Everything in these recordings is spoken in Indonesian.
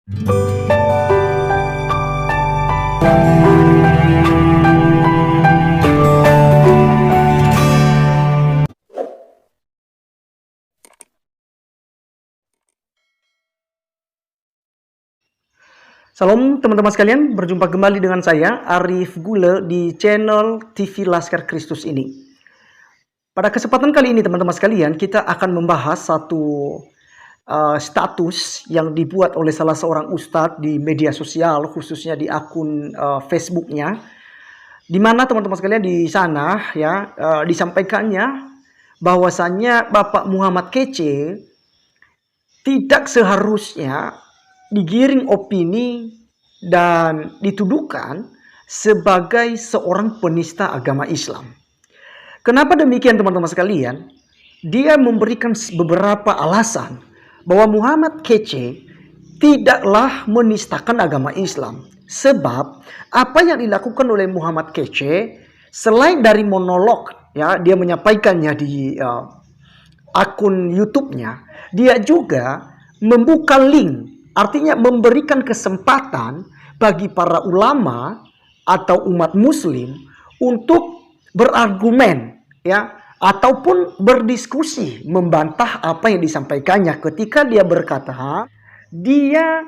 Salam teman-teman sekalian, berjumpa kembali dengan saya Arif Gule di channel TV Laskar Kristus ini. Pada kesempatan kali ini teman-teman sekalian, kita akan membahas satu status yang dibuat oleh salah seorang ustadz di media sosial, khususnya di akun Facebooknya, di mana teman-teman sekalian di sana ya disampaikannya bahwasannya Bapak Muhammad Kece tidak seharusnya digiring opini dan dituduhkan sebagai seorang penista agama Islam. Kenapa demikian teman-teman sekalian? Dia memberikan beberapa alasan bahwa Muhammad Kece tidaklah menistakan agama Islam. Sebab apa yang dilakukan oleh Muhammad Kece selain dari monolog ya dia menyampaikannya di akun YouTube-nya, dia juga membuka link, artinya memberikan kesempatan bagi para ulama atau umat muslim untuk berargumen ya ataupun berdiskusi membantah apa yang disampaikannya ketika dia berkata dia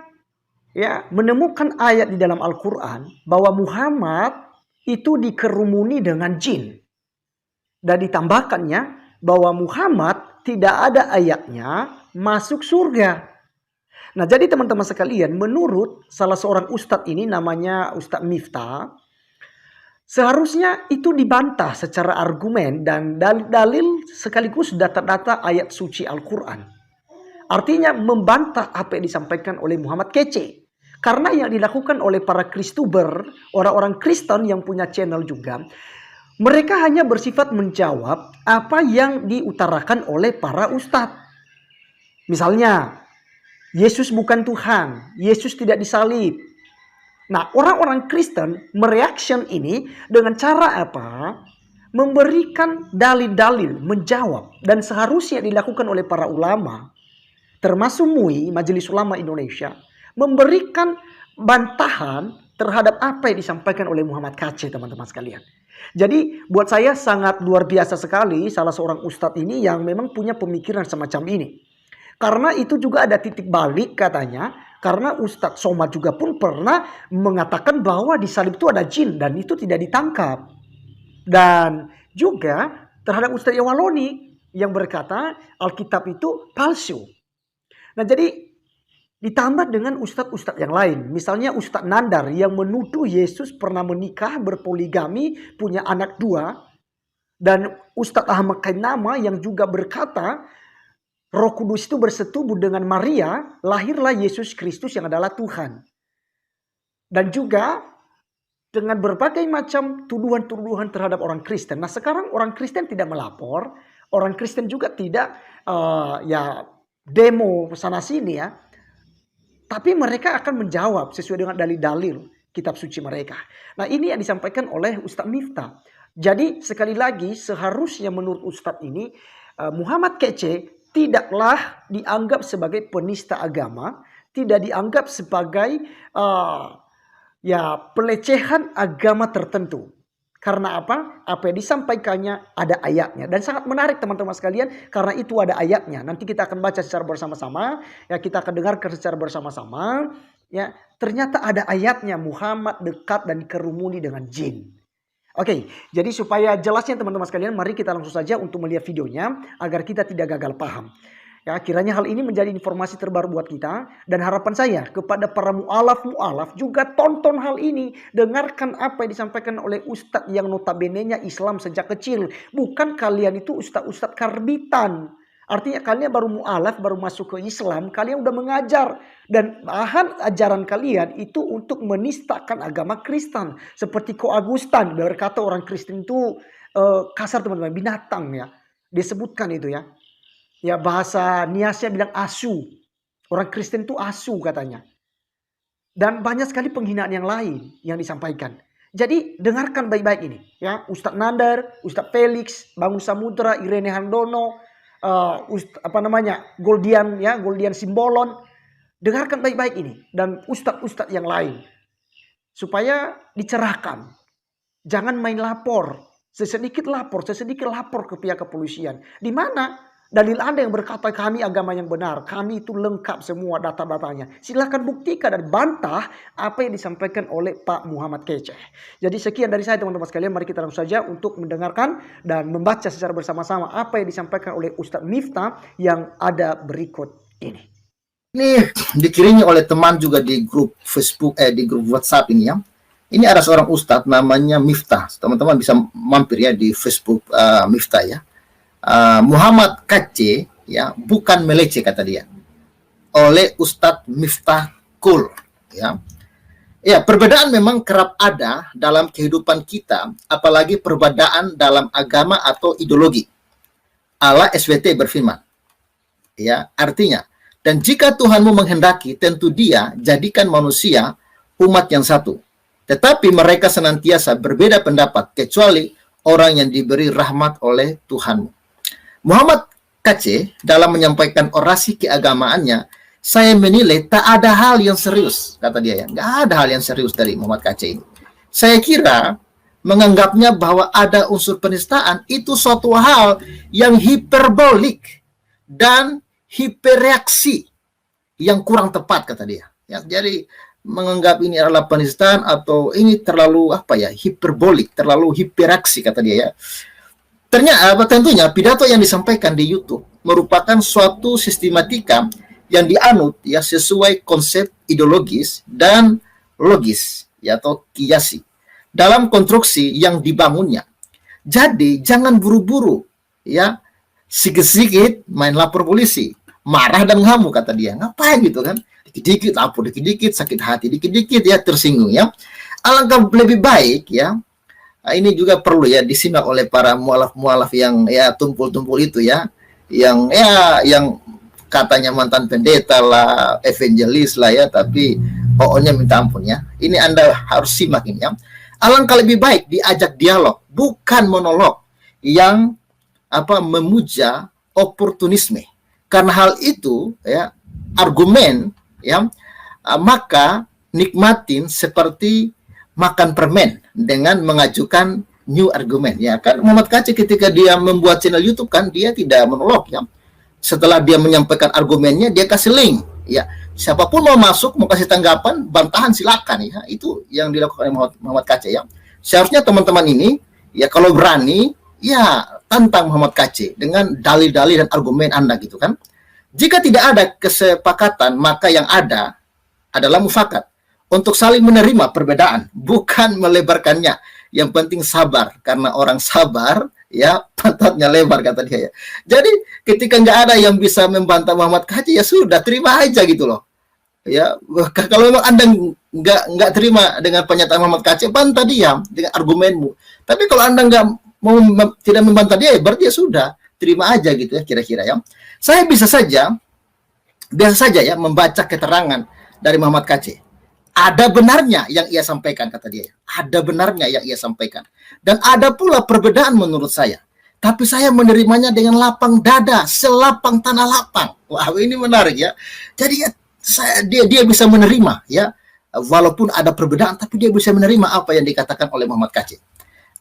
ya menemukan ayat di dalam Al-Qur'an bahwa Muhammad itu dikerumuni dengan jin dan ditambahkannya bahwa Muhammad tidak ada ayatnya masuk surga. Nah, jadi teman-teman sekalian, menurut salah seorang ustadz ini namanya Ustadz Miftah, seharusnya itu dibantah secara argumen dan dalil sekaligus data-data ayat suci Al-Quran. Artinya membantah apa yang disampaikan oleh Muhammad Kece. Karena yang dilakukan oleh para Kristuber, orang-orang Kristen yang punya channel juga, mereka hanya bersifat menjawab apa yang diutarakan oleh para ustadz. Misalnya, Yesus bukan Tuhan, Yesus tidak disalib. Nah, orang-orang Kristen mereaction ini dengan cara apa? Memberikan dalil-dalil, menjawab. Dan seharusnya dilakukan oleh para ulama, termasuk MUI, Majelis Ulama Indonesia, memberikan bantahan terhadap apa yang disampaikan oleh Muhammad Kece, teman-teman sekalian. Jadi buat saya sangat luar biasa sekali salah seorang ustadz ini yang memang punya pemikiran semacam ini. Karena itu juga ada titik balik katanya. Karena Ustadz Somad juga pun pernah mengatakan bahwa di salib itu ada jin dan itu tidak ditangkap. Dan juga terhadap Ustadz Yawaloni yang berkata Alkitab itu palsu. Nah, jadi ditambah dengan ustadz-ustadz yang lain. Misalnya Ustadz Nandar yang menuduh Yesus pernah menikah, berpoligami, punya anak 2. Dan Ustadz Ahmad Kainama yang juga berkata Roh Kudus itu bersetubuh dengan Maria, lahirlah Yesus Kristus yang adalah Tuhan. Dan juga dengan berbagai macam tuduhan-tuduhan terhadap orang Kristen. Nah, sekarang orang Kristen tidak melapor, orang Kristen juga tidak demo sana sini ya. Tapi mereka akan menjawab sesuai dengan dalil-dalil kitab suci mereka. Nah, ini yang disampaikan oleh Ustadz Miftah. Jadi sekali lagi seharusnya menurut Ustadz ini Muhammad Kece tidaklah dianggap sebagai penista agama, tidak dianggap sebagai pelecehan agama tertentu. Karena apa? Apa yang disampaikannya ada ayatnya. Dan sangat menarik teman-teman sekalian karena itu ada ayatnya. Nanti kita akan baca secara bersama-sama. Ya, kita akan dengarkan secara bersama-sama. Ya, ternyata ada ayatnya Muhammad dekat dan dikerumuni dengan jin. Oke, jadi supaya jelasnya teman-teman sekalian, mari kita langsung saja untuk melihat videonya agar kita tidak gagal paham. Ya, kiranya hal ini menjadi informasi terbaru buat kita. Dan harapan saya kepada para mu'alaf juga tonton hal ini. Dengarkan apa yang disampaikan oleh ustadz yang notabene-nya Islam sejak kecil. Bukan kalian itu ustadz-ustadz karbitan. Artinya kalian baru mu'alaf, baru masuk ke Islam. Kalian udah mengajar. Dan bahan ajaran kalian itu untuk menistakan agama Kristen. Seperti Ko Agustan berkata orang Kristen itu kasar teman-teman, binatang ya. Disebutkan itu ya. Ya, bahasa Niasnya bilang asu. Orang Kristen itu asu katanya. Dan banyak sekali penghinaan yang lain yang disampaikan. Jadi dengarkan baik-baik ini. Ya, Ustadz Nandar, Ustadz Felix, Bangun Samudra, Irene Handono, Goldian Simbolon. Dengarkan baik-baik ini dan ustadz-ustadz yang lain supaya dicerahkan. Jangan main lapor, sesedikit lapor ke pihak kepolisian. Di mana dalil Anda yang berkata kami agama yang benar, kami itu lengkap semua data-datanya. Silahkan buktikan dan bantah apa yang disampaikan oleh Pak Muhammad Kece. Jadi sekian dari saya teman-teman sekalian, mari kita langsung saja untuk mendengarkan dan membaca secara bersama-sama apa yang disampaikan oleh Ustadz Miftah yang ada berikut ini. Ini dikirimi oleh teman juga di grup Facebook, di grup WhatsApp ini ya. Ini ada seorang ustadz namanya Miftah. Teman-teman bisa mampir ya di Facebook Miftah ya. Muhammad Kece ya, bukan melece kata dia. Oleh Ustadz Miftah Kul ya. Ya, perbedaan memang kerap ada dalam kehidupan kita, apalagi perbedaan dalam agama atau ideologi. Allah SWT berfirman. Ya, artinya, dan jika Tuhanmu menghendaki, tentu Dia jadikan manusia umat yang satu. Tetapi mereka senantiasa berbeda pendapat, kecuali orang yang diberi rahmat oleh Tuhanmu. Muhammad Kece dalam menyampaikan orasi keagamaannya, saya menilai tak ada hal yang serius, kata dia ya. Nggak ada hal yang serius dari Muhammad Kece ini. Saya kira menganggapnya bahwa ada unsur penistaan itu suatu hal yang hiperbolik dan hiperreaksi yang kurang tepat, kata dia. Ya, jadi menganggap ini adalah penistaan atau ini terlalu hiperbolik, terlalu hiperreaksi, kata dia ya. Ternyata tentunya pidato yang disampaikan di YouTube merupakan suatu sistematika yang dianut ya sesuai konsep ideologis dan logis ya atau kiasi dalam konstruksi yang dibangunnya. Jadi jangan buru-buru ya, sikit-sikit main lapor polisi, marah dan ngamuk, kata dia. Ngapain gitu kan? Dikit-dikit lapor, dikit-dikit sakit hati, dikit-dikit ya tersinggung ya. Alangkah lebih baik ya. Ini juga perlu ya disimak oleh para mualaf-mualaf yang ya tumpul-tumpul itu ya, yang katanya mantan pendeta lah, evangelis lah ya, tapi pokoknya minta ampun ya. Ini Anda harus simak ini ya. Alangkah lebih baik diajak dialog, bukan monolog yang memuja oportunisme. Karena hal itu ya argumen ya, maka nikmatin seperti makan permen dengan mengajukan new argumen ya kan. Muhammad Kece ketika dia membuat channel YouTube kan dia tidak monolog ya. Setelah dia menyampaikan argumennya dia kasih link ya. Siapapun mau masuk mau kasih tanggapan, bantahan silakan ya. Itu yang dilakukan oleh Muhammad Kece ya. Seharusnya teman-teman ini ya kalau berani ya tantang Muhammad Kece dengan dalil-dalil dan argumen Anda gitu kan. Jika tidak ada kesepakatan, maka yang ada adalah mufakat untuk saling menerima perbedaan, bukan melebarkannya. Yang penting sabar, karena orang sabar ya pantatnya lebar, kata dia ya. Jadi ketika nggak ada yang bisa membantah Muhammad Kece ya sudah terima aja gitu loh. Ya kalau memang Anda nggak terima dengan pernyataan Muhammad Kece, bantah dia dengan argumenmu. Tapi kalau Anda tidak membantah dia, berarti ya sudah terima aja gitu ya kira-kira ya. Saya biasa saja ya membaca keterangan dari Muhammad Kece. Ada benarnya yang ia sampaikan, kata dia. Ada benarnya yang ia sampaikan. Dan ada pula perbedaan menurut saya. Tapi saya menerimanya dengan lapang dada, selapang tanah lapang. Wah, ini menarik ya. Jadi ya, dia bisa menerima ya. Walaupun ada perbedaan, tapi dia bisa menerima apa yang dikatakan oleh Muhammad Kece.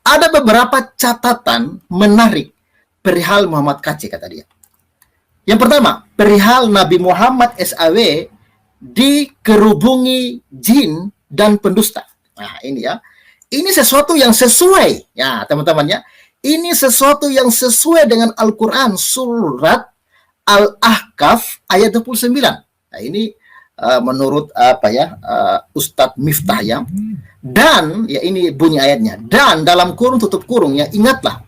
Ada beberapa catatan menarik perihal Muhammad Kece, kata dia. Yang pertama, perihal Nabi Muhammad SAW dikerubungi jin dan pendusta. Nah, ini ya. Ini sesuatu yang sesuai. Ya, teman-teman ya. Ini sesuatu yang sesuai dengan Al-Quran surat Al-Ahqaf ayat 29. Nah, ini menurut Ustadz Miftah ya. Dan ya ini bunyi ayatnya. Dan dalam kurung tutup kurung ya, ingatlah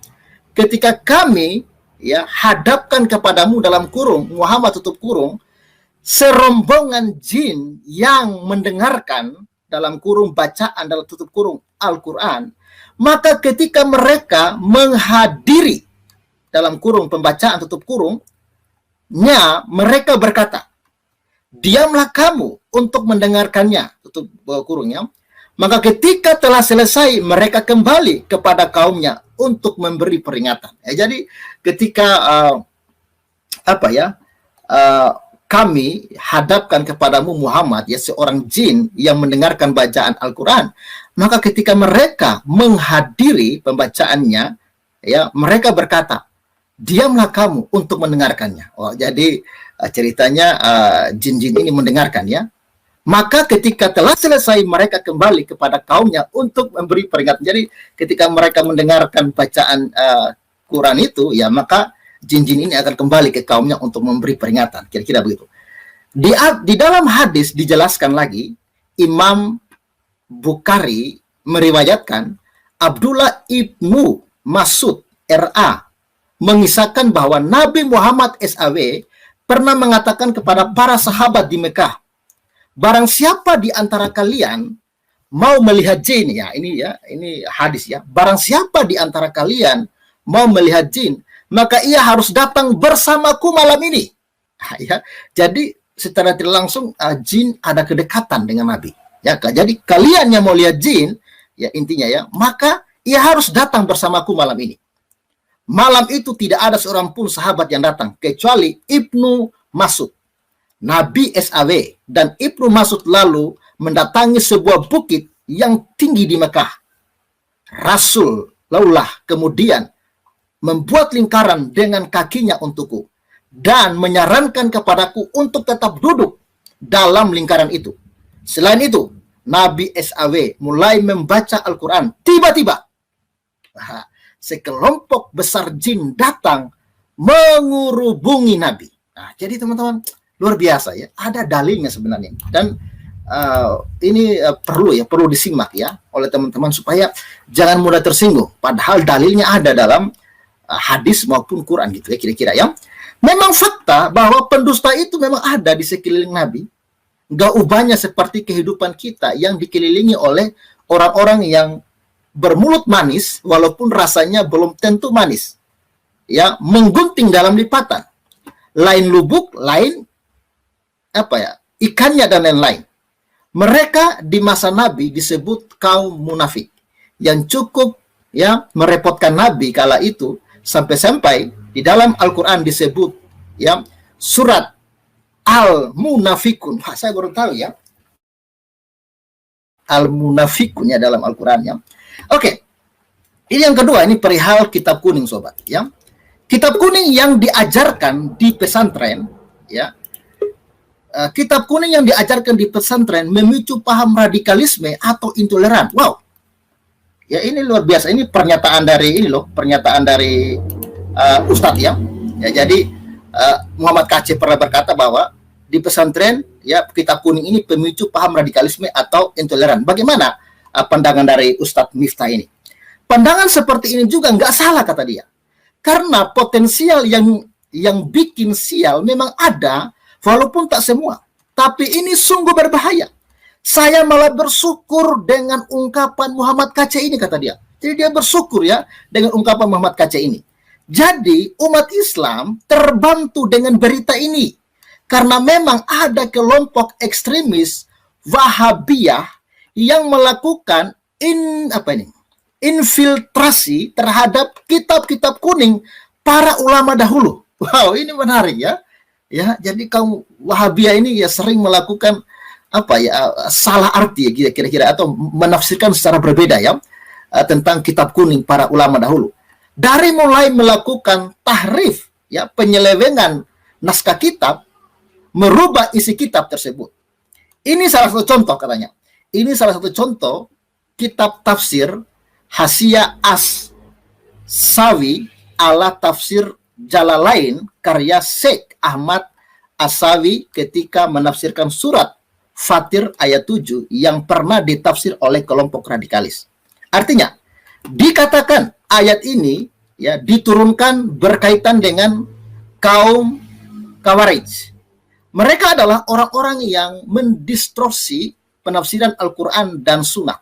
ketika kami ya hadapkan kepadamu dalam kurung Muhammad tutup kurung serombongan jin yang mendengarkan dalam kurung bacaan dalam tutup kurung Al-Quran, maka ketika mereka menghadiri dalam kurung pembacaan tutup kurungnya, mereka berkata, diamlah kamu untuk mendengarkannya, tutup kurungnya. Maka ketika telah selesai, mereka kembali kepada kaumnya untuk memberi peringatan. Ya, jadi ketika kami hadapkan kepadamu Muhammad, ya seorang jin yang mendengarkan bacaan Al-Quran. Maka ketika mereka menghadiri pembacaannya, ya mereka berkata, diamlah kamu untuk mendengarkannya. Oh, jadi ceritanya jin-jin ini mendengarkan, ya. Maka ketika telah selesai, mereka kembali kepada kaumnya untuk memberi peringatan. Jadi ketika mereka mendengarkan bacaan Quran itu, ya maka jin-jin ini akan kembali ke kaumnya untuk memberi peringatan. Kira-kira begitu. Di dalam hadis dijelaskan lagi, Imam Bukhari meriwayatkan Abdullah ibnu Mas'ud RA mengisahkan bahwa Nabi Muhammad SAW pernah mengatakan kepada para sahabat di Mekah, barang siapa di antara kalian mau melihat jin, ya ini hadis, ya, barang siapa di antara kalian mau melihat jin, maka ia harus datang bersamaku malam ini. Ya, jadi secara tidak langsung jin ada kedekatan dengan Nabi. Ya, jadi kalian yang mau lihat jin, ya intinya, ya, maka ia harus datang bersamaku malam ini. Malam itu tidak ada seorang pun sahabat yang datang kecuali Ibnu Mas'ud. Nabi SAW dan Ibnu Mas'ud lalu mendatangi sebuah bukit yang tinggi di Mekah. Rasulullah kemudian membuat lingkaran dengan kakinya untukku dan menyarankan kepadaku untuk tetap duduk dalam lingkaran itu. Selain itu, Nabi SAW mulai membaca Al-Quran. Tiba-tiba, sekelompok besar jin datang mengurubungi Nabi. Nah, jadi teman-teman, luar biasa, ya. Ada dalilnya sebenarnya. Dan ini perlu disimak, ya, oleh teman-teman supaya jangan mudah tersinggung. Padahal dalilnya ada dalam hadis maupun Quran, gitu, ya, kira-kira, ya. Memang fakta bahwa pendusta itu memang ada di sekeliling Nabi. Gak ubahnya seperti kehidupan kita yang dikelilingi oleh orang-orang yang bermulut manis walaupun rasanya belum tentu manis, ya, menggunting dalam lipatan, lain lubuk, lain ikannya dan lain-lain. Mereka di masa Nabi disebut kaum munafik yang cukup, ya, merepotkan Nabi kala itu, sampai-sampai di dalam Al-Quran disebut, ya, surat Al-Munafikun. Saya baru tahu, ya, Al-Munafikun, ya, dalam Al-Quran, ya. Oke. Ini yang kedua, ini perihal kitab kuning, sobat, ya. Kitab kuning yang diajarkan di pesantren, ya. Kitab kuning yang diajarkan di pesantren memicu paham radikalisme atau intoleran. Wow. Ya, ini luar biasa. Ini pernyataan dari Ustadz, ya. Ya, jadi Muhammad KC pernah berkata bahwa di pesantren, ya, kitab kuning ini pemicu paham radikalisme atau intoleran. Bagaimana pandangan dari Ustadz Miftah ini? Pandangan seperti ini juga nggak salah, kata dia. Karena potensial yang bikin sial memang ada, walaupun tak semua. Tapi ini sungguh berbahaya. Saya malah bersyukur dengan ungkapan Muhammad KC ini, kata dia. Jadi dia bersyukur, ya, dengan ungkapan Muhammad KC ini. Jadi umat Islam terbantu dengan berita ini. Karena memang ada kelompok ekstremis Wahabiyah yang melakukan infiltrasi terhadap kitab-kitab kuning para ulama dahulu. Wow, ini menarik, ya. Ya, jadi kaum Wahabiyah ini, ya, sering melakukan salah arti, ya, kira-kira, atau menafsirkan secara berbeda, ya, tentang kitab kuning para ulama dahulu. Dari mulai melakukan tahrif, ya, penyelewengan naskah kitab, merubah isi kitab tersebut. Ini salah satu contoh, katanya. Ini salah satu contoh kitab tafsir Hasyiah As-Sawi ala tafsir Jalalain karya Syekh Ahmad As-Sawi ketika menafsirkan surat Fatir ayat 7 yang pernah ditafsir oleh kelompok radikalis. Artinya, dikatakan ayat ini, ya, diturunkan berkaitan dengan kaum Khawarij. Mereka adalah orang-orang yang mendistorsi penafsiran Al-Quran dan Sunnah.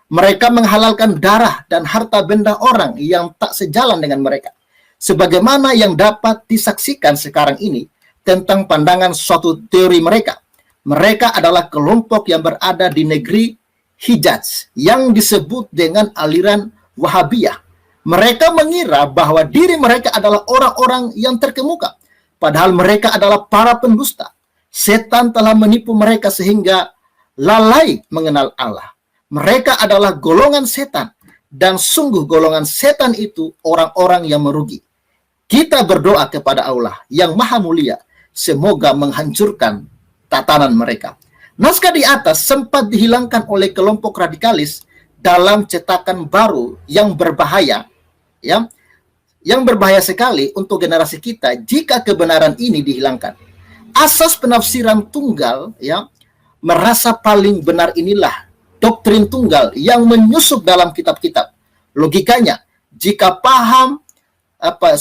Mereka menghalalkan darah dan harta benda orang yang tak sejalan dengan mereka. Sebagaimana yang dapat disaksikan sekarang ini tentang pandangan suatu teori mereka. Mereka adalah kelompok yang berada di negeri Hijaz yang disebut dengan aliran Wahabiyah. Mereka mengira bahwa diri mereka adalah orang-orang yang terkemuka. Padahal mereka adalah para pendusta. Setan telah menipu mereka sehingga lalai mengenal Allah. Mereka adalah golongan setan, dan sungguh golongan setan itu orang-orang yang merugi. Kita berdoa kepada Allah yang Maha Mulia, semoga menghancurkan tatanan mereka. Naskah di atas sempat dihilangkan oleh kelompok radikalis dalam cetakan baru yang berbahaya, ya, yang berbahaya sekali untuk generasi kita jika kebenaran ini dihilangkan. Asas penafsiran tunggal, ya, merasa paling benar inilah doktrin tunggal yang menyusup dalam kitab-kitab. Logikanya, jika paham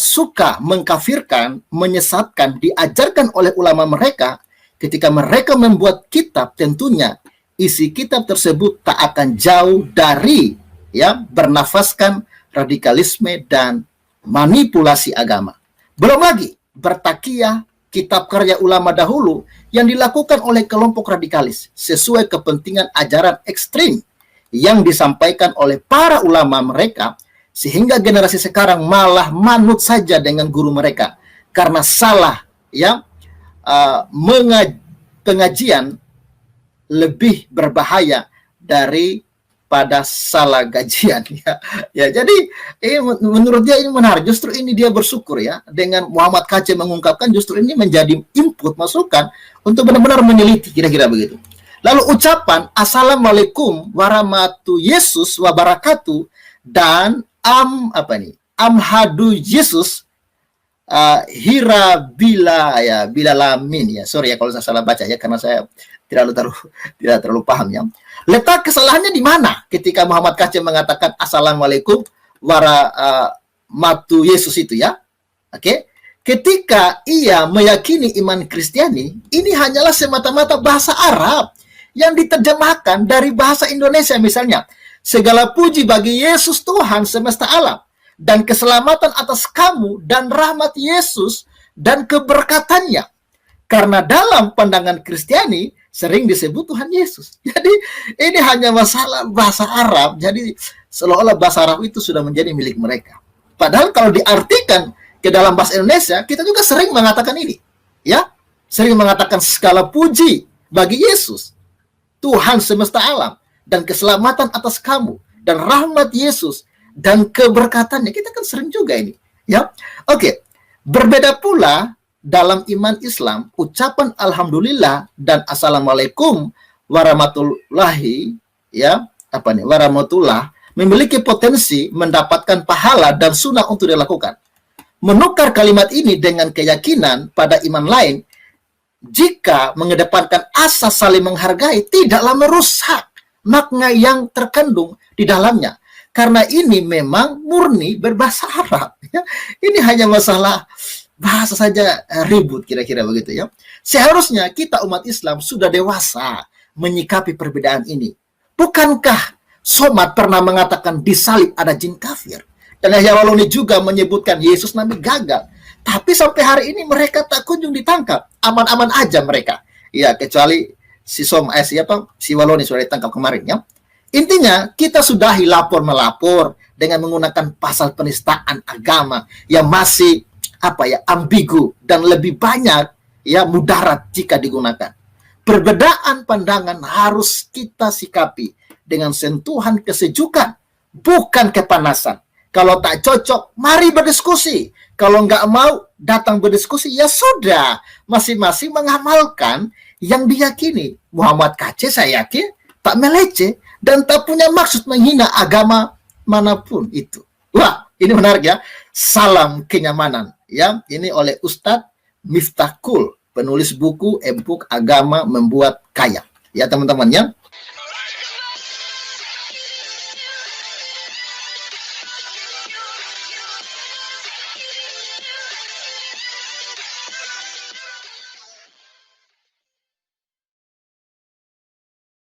suka mengkafirkan, menyesatkan, diajarkan oleh ulama mereka, ketika mereka membuat kitab, tentunya isi kitab tersebut tak akan jauh dari, ya, bernafaskan radikalisme dan manipulasi agama. Belum lagi bertakiyah kitab karya ulama dahulu yang dilakukan oleh kelompok radikalis sesuai kepentingan ajaran ekstrim yang disampaikan oleh para ulama mereka, sehingga generasi sekarang malah manut saja dengan guru mereka karena salah, ya, pengajian lebih berbahaya daripada salah gajian, ya. Jadi menurut dia ini menarik. Justru ini dia bersyukur, ya, dengan Muhammad KC mengungkapkan, justru ini menjadi input, masukan untuk benar-benar meneliti, kira-kira begitu. Lalu ucapan Assalamualaikum warahmatullahi wabarakatuh dan Amhadu Yesus hira bila, ya, bila lamin, ya. Sorry ya kalau saya salah baca, ya, karena saya tidak terlalu paham, ya. Letak kesalahannya di mana ketika Muhammad KC mengatakan Assalamualaikum warahmatullahi Yesus itu, ya. Oke. Ketika ia meyakini iman Kristiani, ini hanyalah semata-mata bahasa Arab yang diterjemahkan dari bahasa Indonesia, misalnya. Segala puji bagi Yesus Tuhan semesta alam, dan keselamatan atas kamu dan rahmat Yesus dan keberkatannya. Karena dalam pandangan Kristiani sering disebut Tuhan Yesus. Jadi ini hanya masalah bahasa Arab. Jadi seolah-olah bahasa Arab itu sudah menjadi milik mereka. Padahal kalau diartikan ke dalam bahasa Indonesia, kita juga sering mengatakan ini, ya, sering mengatakan segala puji bagi Yesus, Tuhan semesta alam, dan keselamatan atas kamu dan rahmat Yesus dan keberkatannya. Kita kan sering juga ini, ya. Oke. Berbeda pula dalam iman Islam, ucapan alhamdulillah dan assalamualaikum warahmatullahi, ya, warahmatullah memiliki potensi mendapatkan pahala dan sunnah untuk dilakukan. Menukar kalimat ini dengan keyakinan pada iman lain, jika mengedepankan asas saling menghargai, tidaklah merusak makna yang terkandung di dalamnya. Karena ini memang murni berbahasa Arab. Ya. Ini hanya masalah bahasa saja ribut, kira-kira begitu, ya. Seharusnya kita umat Islam sudah dewasa menyikapi perbedaan ini. Bukankah Somad pernah mengatakan di salib ada jin kafir? Dan Yahya Waloni juga menyebutkan Yesus Nabi gagal. Tapi sampai hari ini mereka tak kunjung ditangkap. Aman-aman aja mereka. Ya, kecuali si Waloni sudah ditangkap kemarin, ya. Intinya, kita sudahi lapor-melapor dengan menggunakan pasal penistaan agama yang masih ambigu dan lebih banyak, ya, mudarat jika digunakan. Perbedaan pandangan harus kita sikapi dengan sentuhan kesejukan, bukan kepanasan. Kalau tak cocok, mari berdiskusi. Kalau nggak mau datang berdiskusi, ya sudah. Masing-masing mengamalkan yang diyakini. Muhammad KC saya yakin tak meleceh dan tak punya maksud menghina agama manapun itu. Wah, ini menarik, ya. Salam kenyamanan, ya. Ini oleh Ustadz Miftah Kul, penulis buku e-book Agama Membuat Kaya. Ya, teman-teman, ya.